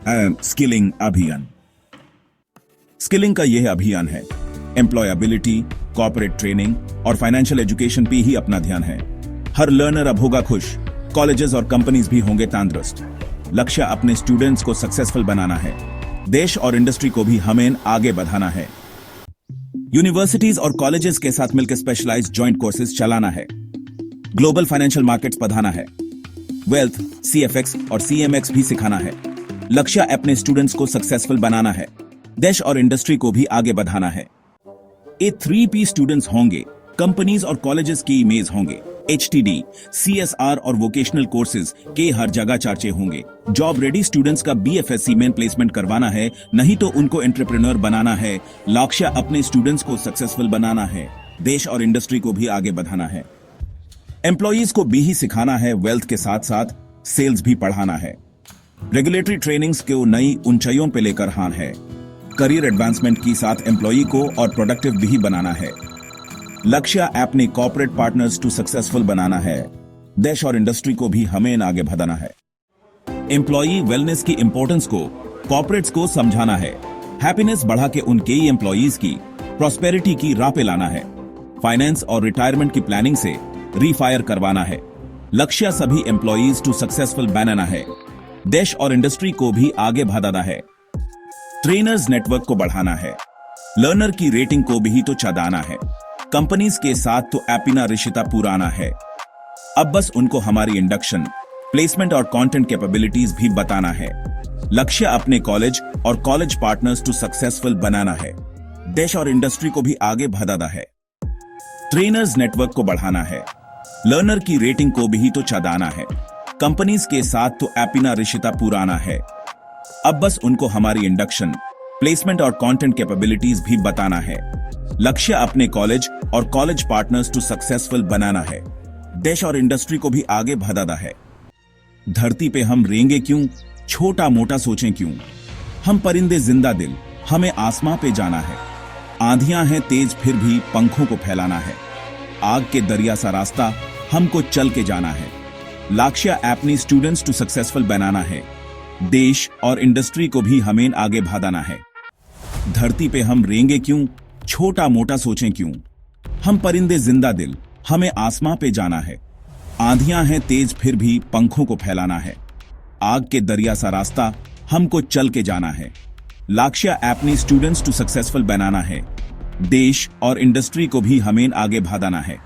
Skilling अभियान। Skilling का यह अभियान है, एम्प्लॉयबिलिटी, कॉर्पोरेट ट्रेनिंग और फाइनेंशियल एजुकेशन पे ही अपना ध्यान है। हर लर्नर अब होगा खुश, कॉलेजेस और कंपनीज भी होंगे तंदुरुस्त। लक्ष्य अपने स्टूडेंट्स को सक्सेसफुल बनाना है, देश और इंडस्ट्री को भी हमें आगे बढ़ाना है। यूनिवर्सिटीज और कॉलेजेस के साथ मिलकर स्पेशलाइज्ड जॉइंट कोर्सेज चलाना है, ग्लोबल फाइनेंशियल मार्केट्स बढ़ाना है, वेल्थ, सीएफएक्स और सीएमएक्स भी सिखाना है। लक्ष्य अपने स्टूडेंट्स को सक्सेसफुल बनाना है, देश और इंडस्ट्री को भी आगे बढ़ाना है। ये 3P स्टूडेंट्स होंगे, कंपनीज और कॉलेजेस की इमेज होंगे, एचटीडी, सीएसआर और वोकेशनल कोर्सेज के हर जगह चर्चे होंगे। जॉब रेडी स्टूडेंट्स का बीएफएससी में प्लेसमेंट करवाना है, नहीं तो उनको एंटरप्रेन्योर बनाना है। लक्ष्य अपने स्टूडेंट्स को सक्सेसफुल बनाना है, देश और इंडस्ट्री को भी आगे बढ़ाना है। एम्प्लॉयज को भी ही सिखाना है, वेल्थ के साथ साथ सेल्स भी पढ़ाना है। रेगुलेटरी ट्रेनिंग्स को नई ऊंचाइयों पे लेकर आना है, करियर एडवांसमेंट के साथ एम्प्लॉई को और प्रोडक्टिव भी बनाना है। लक्ष्य अपने कॉर्पोरेट पार्टनर्स टू सक्सेसफुल बनाना है, देश और इंडस्ट्री को भी हमें आगे बढ़ाना है। एम्प्लॉई वेलनेस की इंपॉर्टेंस को कॉर्पोरेट्स को समझाना है, हैप्पीनेस बढ़ा के उनके ही एम्प्लॉयज की प्रॉस्पेरिटी की राह पे लाना है। फाइनेंस और रिटायरमेंट की प्लानिंग से रीफायर करवाना है। लक्ष्य सभी एम्प्लॉयज टू सक्सेसफुल बनाना है, देश और इंडस्ट्री को भी आगे बढ़ाना है। ट्रेनर्स नेटवर्क को बढ़ाना है, लर्नर की रेटिंग को भी तो चढ़ाना है। कंपनीज के साथ तो अपना रिश्ता पुराना है, अब बस उनको हमारी इंडक्शन, प्लेसमेंट और कंटेंट कैपेबिलिटीज भी बताना है। लक्ष्य अपने कॉलेज और कॉलेज पार्टनर्स टू सक्सेसफुल बनाना है, देश और इंडस्ट्री को भी आगे बढ़ाना है। ट्रेनर्स नेटवर्क को बढ़ाना है, लर्नर की रेटिंग को भी तो चढ़ाना है। कंपनीज के साथ तो अपना रिश्ता पुराना है, अब बस उनको हमारी इंडक्शन, प्लेसमेंट और कंटेंट कैपेबिलिटीज भी बताना है। लक्ष्य अपने कॉलेज और कॉलेज पार्टनर्स टू सक्सेसफुल बनाना है, देश और इंडस्ट्री को भी आगे बढ़ाना है। धरती पे हम रेंगे क्यों, छोटा मोटा सोचें क्यों। हम परिंदे जिंदा दिल, हमें आसमां पे जाना है। आंधियां हैं तेज फिर भी पंखों को फैलाना है। आग के दरिया सा रास्ता हमको चल के जाना है। लक्ष्य अपनी स्टूडेंट्स टू सक्सेसफुल बनाना है, देश और इंडस्ट्री को भी हमें आगे बढ़ाना है। धरती पे हम रेंगे क्यों, छोटा मोटा सोचें क्यों। हम परिंदे जिंदा दिल, हमें आसमां पे जाना है। आंधियां हैं तेज फिर भी पंखों को फैलाना है। आग के दरिया सा रास्ता हमको चल के जाना है। लक्ष्य अपनी स्टूडेंट्स टू सक्सेसफुल बनाना है, देश और इंडस्ट्री को भी हमें आगे बढ़ाना है।